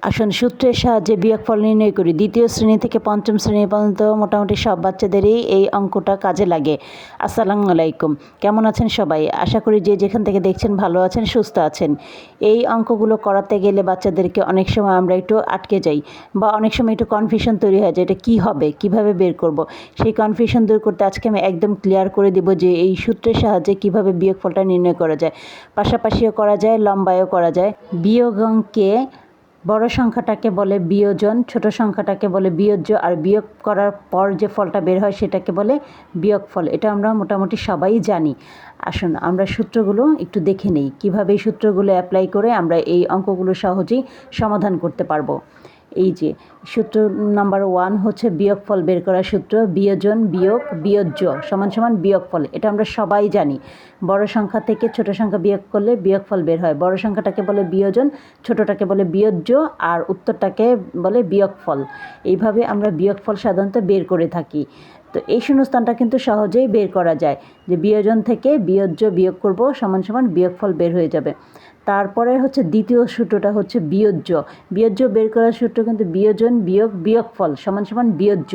আসুন সূত্রের সাহায্যে বিয়োগফল নির্ণয় করি। দ্বিতীয় শ্রেণী থেকে পঞ্চম শ্রেণী পর্যন্ত মোটামুটি সব বাচ্চাদেরই এই অঙ্কটা কাজে লাগে। আসসালামু আলাইকুম, কেমন আছেন সবাই? আশা করি যে যেখান থেকে দেখছেন ভালো আছেন, সুস্থ আছেন। এই অঙ্কগুলো করাতে গেলে বাচ্চাদেরকে অনেক সময় আমরা একটু আটকে যাই বা অনেক সময় একটু কনফিউশন তৈরি হয় যে এটা কী হবে, কিভাবে বের করব। সেই কনফিউশন দূর করতে আজকে আমি একদম ক্লিয়ার করে দেব যে এই সূত্রের সাহায্যে কিভাবে বিয়োগফলটা নির্ণয় করা যায়। পাশাপাশিও করা যায়, লম্বায়ও করা যায়। বিয়োগ অঙ্কে বড় সংখ্যাটাকে বলে বিয়োজন, ছোট সংখ্যাটাকে বলে বিয়োজ্য, আর বিয়োগ করার পর যে ফলটা বের হয় সেটাকে বলে বিয়োগফল। এটা আমরা মোটামুটি সবাই জানি। আসুন আমরা সূত্রগুলো একটু দেখে নিই, কীভাবে এই সূত্রগুলো অ্যাপ্লাই করে আমরা এই অঙ্কগুলো সহজেই সমাধান করতে পারবো। এই যে সূত্র নাম্বার 1 হচ্ছে বিয়োগফল বের করার সূত্র। বিয়োজন বিয়োগ বিয়োজ্য সমান সমান বিয়োগফল। এটা আমরা সবাই জানি। বড় সংখ্যা থেকে ছোট সংখ্যা বিয়োগ করলে বিয়োগফল বের হয়। বড় সংখ্যাটাকে বলে বিয়োজন, ছোটটাকে বলে বিয়োজ্য, আর উত্তরটাকে বলে বিয়োগফল। এইভাবে আমরা বিয়োগফল সাধারণত বের করে থাকি। তো এই শূন্যস্থানটা কিন্তু সহজেই বের করা যায়, যে বিয়োজন থেকে বিয়োজ্য বিয়োগ করব সমান সমান বিয়োগফল বের হয়ে যাবে। তারপরে হচ্ছে দ্বিতীয় সূত্রটা হচ্ছে বিয়োজ্য। বিয়োজ্য বের করার সূত্র কিন্তু বিয়োজন বিয়োগ বিয়োগফল সমান সমান বিয়োজ্য।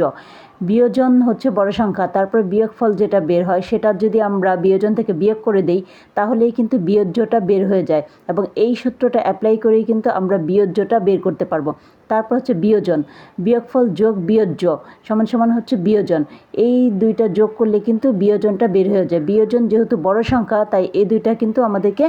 বিয়োজন হচ্ছে বড় সংখ্যা, তারপর বিয়োগফল যেটা বের হয় সেটা যদি আমরা বিয়োজন থেকে বিয়োগ করে দেই তাহলেই কিন্তু বিয়োজ্যটা বের হয়ে যায়, এবং এই সূত্রটা অ্যাপ্লাই করেই কিন্তু আমরা বিয়োজ্যটা বের করতে পারবো। তারপর হচ্ছে বিয়োজন, বিয়োগফল যোগ বিয়োজ্য সমান সমান হচ্ছে বিয়োজন। এই দুইটা যোগ করলে কিন্তু বিয়োজনটা বের হয়ে যায়। বিয়োজন যেহেতু বড় সংখ্যা, তাই এই দুইটা কিন্তু আমাদেরকে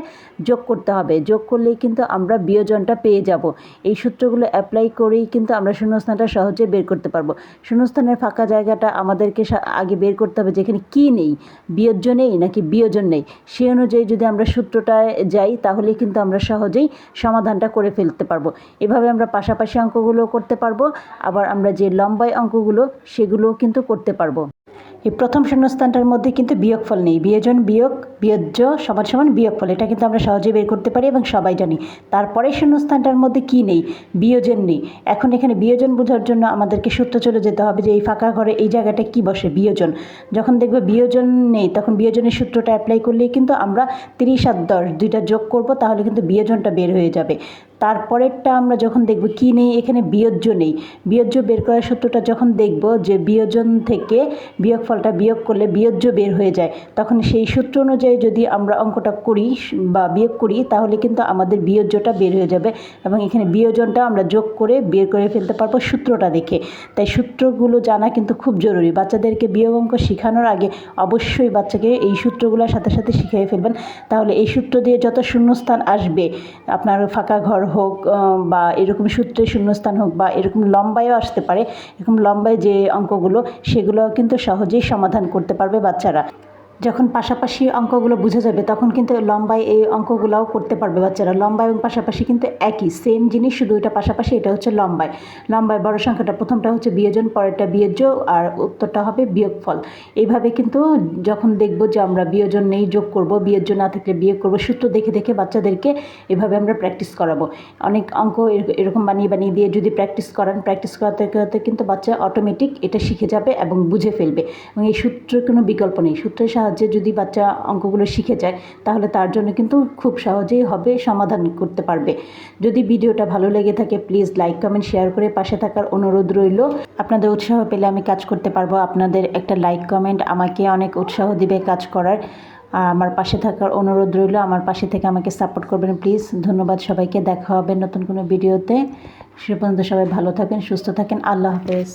যোগ করতে হবে। যোগ করলেই কিন্তু আমরা বিয়োজনটা পেয়ে যাব। এই সূত্রগুলো অ্যাপ্লাই করেই কিন্তু আমরা শূন্যস্থানটা সহজে বের করতে পারবো। শূন্যস্থানের ফাঁকা জায়গাটা আমাদেরকে আগে বের করতে হবে, যেখানে কী নেই, বিয়োজ্য নেই নাকি বিয়োজন নেই। সেই অনুযায়ী যদি আমরা সূত্রটায় যাই তাহলে কিন্তু আমরা সহজেই সমাধানটা করে ফেলতে পারবো। এভাবে আমরা পাশাপাশি অঙ্কগুলো করতে পারবো, আবার আমরা যে লম্বায় অঙ্কগুলো সেগুলোও কিন্তু করতে পারবো। এই প্রথম শূন্যস্থানটার মধ্যে কিন্তু বিয়োগফল নেই। বিয়োজন বিয়োগ বিয়োজ্য সমান সমান বিয়োগফল, এটা কিন্তু আমরা সহজে বের করতে পারি এবং সবাই জানি। তারপরে শূন্যস্থানটার মধ্যে কি নেই, বিয়োজন নেই। এখন এখানে বিয়োজন বোঝার জন্য আমাদেরকে সূত্র চলে যেতে হবে যে এই ফাঁকা ঘরে এই জায়গাটা কি বসে, বিয়োজন। যখন দেখবে বিয়োজন নেই তখন বিয়োজনের সূত্রটা অ্যাপ্লাই করলেই কিন্তু আমরা 30 আর 10 দুইটা যোগ করব, তাহলে কিন্তু বিয়োজনটা বের হয়ে যাবে। তারপরেরটা আমরা যখন দেখব কি নেই, এখানে বিয়োজ্য নেই। বিয়োজ্য বের করার সূত্রটা যখন দেখব যে বিয়োজন থেকে বিয়োগফলটা বিয়োগ করলে বিয়োজ্য বের হয়ে যায়, তখন সেই সূত্র অনুযায়ী যদি আমরা অঙ্কটা করি বা বিয়োগ করি তাহলে কিন্তু আমাদের বিয়োজ্যটা বের হয়ে যাবে, এবং এখানে বিয়োজনটা আমরা যোগ করে বের করে ফেলতে পারবো সূত্রটা দেখে। তাই সূত্রগুলো জানা কিন্তু খুব জরুরি। বাচ্চাদেরকে বিয়োগ অঙ্ক শেখানোর আগে অবশ্যই বাচ্চাকে এই সূত্রগুলোর সাথে সাথে শিখিয়ে ফেলবেন। তাহলে এই সূত্র দিয়ে যত শূন্যস্থান আসবে, আপনার ফাঁকা ঘর হোক বা এরকম সূত্রে শূন্যস্থান হোক বা এরকম লম্বায়ও আসতে পারে, এরকম লম্বায় যে অঙ্কগুলো সেগুলো কিন্তু সহজেই সমাধান করতে পারবে বাচ্চারা। যখন পাশাপাশি অঙ্কগুলো বুঝে যাবে তখন কিন্তু লম্বায় এই অঙ্কগুলোও করতে পারবে বাচ্চারা। লম্বা এবং পাশাপাশি কিন্তু একই, সেম জিনিস, শুধু এটা পাশাপাশি। এটা হচ্ছে লম্বায়। লম্বায় বড় সংখ্যাটা প্রথমটা হচ্ছে বিয়োজন, পরেরটা বিয়োজ্য, আর উত্তরটা হবে বিয়োগফল। এইভাবে কিন্তু যখন দেখব যে আমরা বিয়োজন নেই যোগ করব, বিয়োজ্য না থাকলে বিয়োগ করব, সূত্র দেখে দেখে বাচ্চাদেরকে এভাবে আমরা প্র্যাকটিস করাবো। অনেক অঙ্ক এরকম বানিয়ে বানিয়ে দিয়ে যদি প্র্যাকটিস করান, প্র্যাকটিস করাতে করাতে কিন্তু বাচ্চা অটোমেটিক এটা শিখে যাবে এবং বুঝে ফেলবে। এবং এই সূত্রের কোনো বিকল্প নেই। সূত্রের সাহায্যে যদি বাচ্চা অঙ্কগুলো শিখে যায় তাহলে তার জন্য কিন্তু খুব সহজেই হবে, সমাধান করতে পারবে। যদি ভিডিওটা ভালো লেগে থাকে প্লিজ লাইক কমেন্ট শেয়ার করে পাশে থাকার অনুরোধ রইল। আপনাদের উৎসাহ পেলে আমি কাজ করতে পারবো। আপনাদের একটা লাইক কমেন্ট আমাকে অনেক উৎসাহ দিবে কাজ করার। আমার পাশে থাকার অনুরোধ রইল। আমার পাশে থেকে আমাকে সাপোর্ট করবেন প্লিজ। ধন্যবাদ সবাইকে। দেখা হবে নতুন কোনো ভিডিওতে। সে পর্যন্ত সবাই ভালো থাকেন, সুস্থ থাকেন। আল্লাহ হাফেজ।